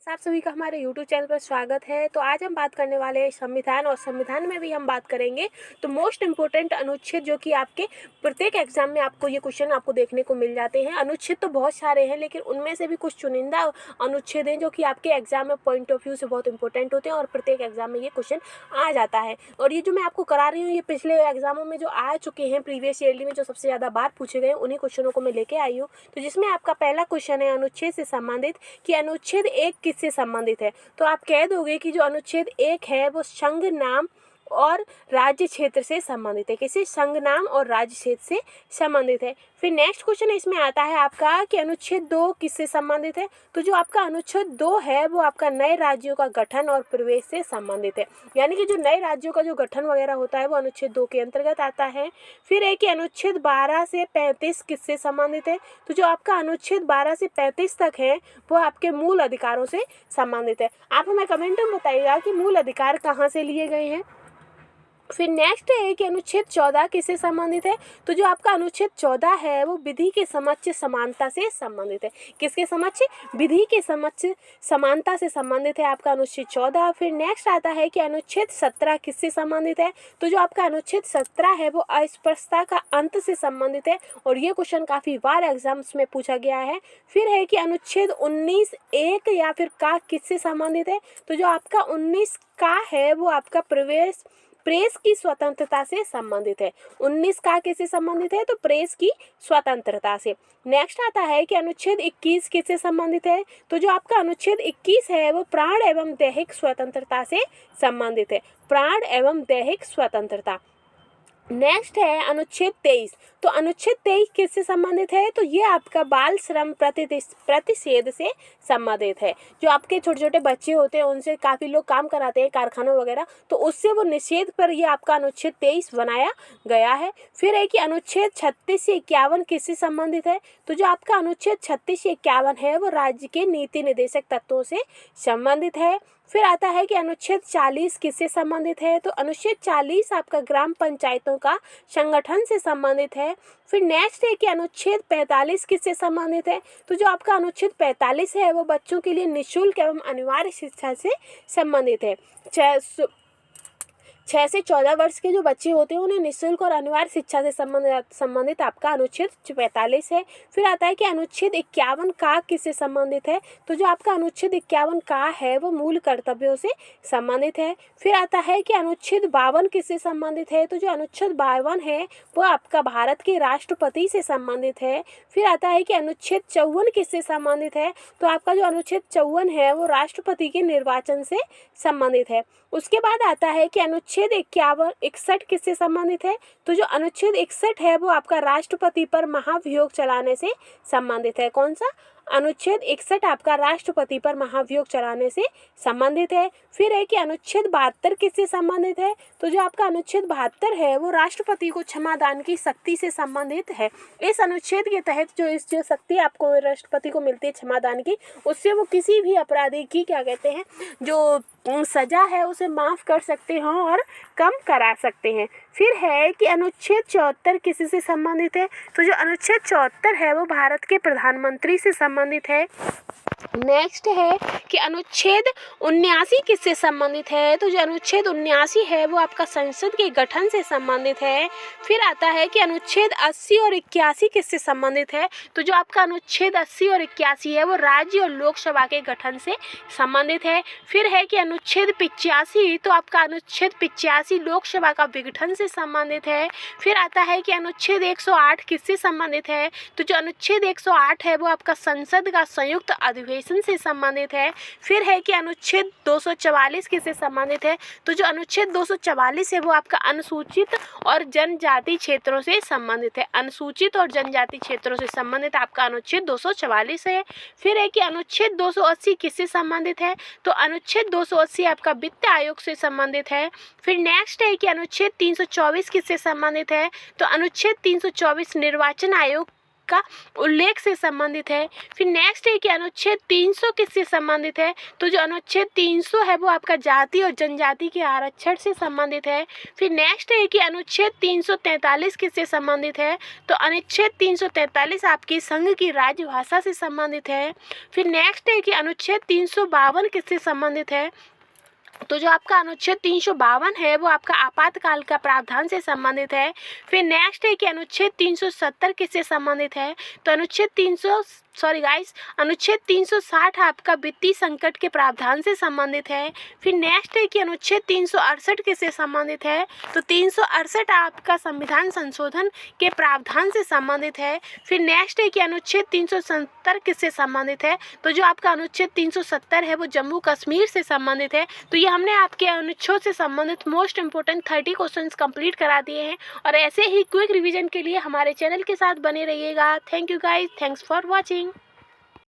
आप सभी का हमारे YouTube चैनल पर स्वागत है। तो आज हम बात करने वाले हैं संविधान, और संविधान में भी हम बात करेंगे तो मोस्ट इम्पोर्टेंट अनुच्छेद, जो कि आपके प्रत्येक एग्जाम में आपको ये क्वेश्चन आपको देखने को मिल जाते हैं। अनुच्छेद तो बहुत सारे हैं, लेकिन उनमें से भी कुछ चुनिंदा अनुच्छेद हैं जो कि आपके एग्जाम में पॉइंट ऑफ व्यू से बहुत इंपॉर्टेंट होते हैं और प्रत्येक एग्जाम में ये क्वेश्चन आ जाता है। और ये जो मैं आपको करा रही हूँ, ये पिछले एग्जामों में जो आ चुके हैं, प्रीवियस ईयरली में जो सबसे ज़्यादा बार पूछे गए, उन्हीं क्वेश्चनों को मैं लेके आई हूँ। तो जिसमें आपका पहला क्वेश्चन है अनुच्छेद से संबंधित कि अनुच्छेद 1 किससे संबंधित है। तो आप कह दोगे कि जो अनुच्छेद 1 है वो संघ नाम और राज्य क्षेत्र से संबंधित है। किसी संघ नाम और राज्य क्षेत्र से संबंधित है। फिर नेक्स्ट क्वेश्चन इसमें आता है आपका कि अनुच्छेद 2 किससे संबंधित है। तो जो आपका अनुच्छेद 2 है वो आपका नए राज्यों का गठन और प्रवेश से संबंधित है, यानी कि जो नए राज्यों का जो गठन वगैरह होता है वो अनुच्छेद 2 के अंतर्गत आता है। फिर है कि अनुच्छेद 12 से 35 किससे संबंधित है। तो जो आपका अनुच्छेद 12 से 35 तक है वो आपके मूल अधिकारों से संबंधित है। आप हमें कमेंट में बताइएगा कि मूल अधिकार कहाँ से लिए गए हैं। फिर नेक्स्ट है कि अनुच्छेद 14 किससे संबंधित है। तो जो आपका अनुच्छेद 14 है वो विधि के समक्ष समानता से संबंधित है। किसके समक्ष? विधि के समक्ष समानता से संबंधित है आपका अनुच्छेद 14। फिर नेक्स्ट आता है कि अनुच्छेद 17 किससे संबंधित है। तो जो आपका अनुच्छेद 17 है वो अस्पृश्यता का अंत से संबंधित है, और ये क्वेश्चन काफ़ी बार एग्जाम्स में पूछा गया है। फिर है कि अनुच्छेद 19 एक या फिर का किससे संबंधित है। तो जो आपका 19 का है वो आपका प्रेस की स्वतंत्रता से संबंधित है। 19 का किससे संबंधित है। तो प्रेस की स्वतंत्रता से। नेक्स्ट आता है कि अनुच्छेद 21 किससे संबंधित है। तो जो आपका अनुच्छेद 21 है वो प्राण एवं दैहिक स्वतंत्रता से संबंधित है। प्राण एवं दैहिक स्वतंत्रता। नेक्स्ट है अनुच्छेद 23। तो अनुच्छेद 23 किससे संबंधित है। तो ये आपका बाल श्रम प्रतिषेध से संबंधित है। जो आपके छोटे छोटे बच्चे होते हैं उनसे काफ़ी लोग काम कराते हैं कारखानों वगैरह, तो उससे वो निषेध पर ये आपका अनुच्छेद 23 बनाया गया है। फिर है कि अनुच्छेद 36 से 51 किससे संबंधित है। तो जो आपका अनुच्छेद 36 से 51 है वो राज्य के नीति निर्देशक तत्वों से संबंधित है। फिर आता है कि अनुच्छेद 40 किससे संबंधित है। तो अनुच्छेद 40 आपका ग्राम पंचायतों का संगठन से संबंधित है। फिर नेक्स्ट है कि अनुच्छेद 45 किससे संबंधित है। तो जो आपका अनुच्छेद 45 है वो बच्चों के लिए निःशुल्क एवं अनिवार्य शिक्षा से संबंधित है। 6 से 14 वर्ष के जो बच्चे होते हैं उन्हें निःशुल्क और अनिवार्य शिक्षा से संबंधित आपका अनुच्छेद 45 है। फिर आता है कि अनुच्छेद 51 का किससे संबंधित है। तो जो आपका अनुच्छेद 51 का है वो मूल कर्तव्यों से संबंधित है। फिर आता है कि अनुच्छेद 52 किससे संबंधित है। तो जो अनुच्छेद 52 है वो आपका भारत के राष्ट्रपति से संबंधित है। फिर आता है कि अनुच्छेद 54 किससे संबंधित है। तो आपका जो अनुच्छेद 54 है वो राष्ट्रपति के निर्वाचन से संबंधित है। उसके बाद आता है कि अनुच्छेद 61 किससे संबंधित है। तो जो अनुच्छेद 61 है वो आपका राष्ट्रपति पर महाभियोग चलाने से संबंधित है। कौन सा? अनुच्छेद 61 आपका राष्ट्रपति पर महाभियोग चलाने से संबंधित है। फिर है कि अनुच्छेद 72 किससे संबंधित है। तो जो आपका अनुच्छेद 72 है वो राष्ट्रपति को क्षमादान की शक्ति से संबंधित है। इस अनुच्छेद के तहत जो शक्ति आपको राष्ट्रपति को मिलती है क्षमादान की, उससे वो किसी भी अपराधी की क्या कहते हैं जो सजा है उसे माफ़ कर सकते हैं और कम करा सकते हैं। फिर है कि अनुच्छेद 74 किसी से संबंधित है। तो जो अनुच्छेद 74 है वो भारत के प्रधानमंत्री से संबंधित है। नेक्स्ट है कि अनुच्छेद 79 किससे संबंधित है। तो जो अनुच्छेद 79 है वो आपका संसद के गठन से संबंधित है। फिर आता है कि अनुच्छेद 80 और 81 किससे संबंधित है। तो जो आपका अनुच्छेद 80 और 81 है वो राज्य और लोकसभा के गठन से संबंधित है। फिर है कि अनुच्छेद 85, तो आपका अनुच्छेद 85 लोकसभा का विघटन से संबंधित है। फिर आता है कि अनुच्छेद 108 किससे संबंधित है। तो जो अनुच्छेद 108 है वो आपका संसद का संयुक्त अधिवेशन से संबंधित है। फिर है कि अनुच्छेद 244 किससे संबंधित है। तो जो अनुच्छेद 244 है वो आपका अनुसूचित और जनजाति क्षेत्रों से संबंधित है। अनुसूचित और जनजाति क्षेत्रों से संबंधित आपका अनुच्छेद 244 है। फिर है कि अनुच्छेद 280 किससे संबंधित है। तो अनुच्छेद 280 आपका वित्त आयोग से संबंधित है। फिर नेक्स्ट है कि अनुच्छेद 324 किससे संबंधित है। तो अनुच्छेद 324 निर्वाचन आयोग आपका उल्लेख से संबंधित है। फिर नेक्स्ट है कि अनुच्छेद 300 किससे संबंधित है? तो जो अनुच्छेद 300 है वो आपका जाति और जनजाति के आरक्षण से संबंधित है। फिर नेक्स्ट है कि अनुच्छेद 343 किससे संबंधित है? तो अनुच्छेद 343 आपकी संघ की राजभाषा से संबंधित है। फिर नेक्स्ट है कि अनुच्छेद 352 किससे संबंधित है? तो जो आपका अनुच्छेद 352 है वो आपका आपातकाल का प्रावधान से संबंधित है। फिर नेक्स्ट है कि अनुच्छेद 370 किससे संबंधित है? तो अनुच्छेद 360 आपका वित्तीय संकट के प्रावधान से संबंधित है। फिर नेक्स्ट है कि अनुच्छेद 368 किससे संबंधित है? तो 368 आपका संविधान संशोधन के प्रावधान से संबंधित है। फिर नेक्स्ट है कि अनुच्छेद 370 किससे संबंधित है? तो जो आपका अनुच्छेद 370 है वो जम्मू कश्मीर से संबंधित है। तो ये हमने आपके अनुच्छेद से संबंधित मोस्ट इंपोर्टेंट 30 क्वेश्चंस कंप्लीट करा दिए हैं और ऐसे ही क्विक रिवीजन के लिए हमारे चैनल के साथ बने रहिएगा। Thank you guys, thanks for watching.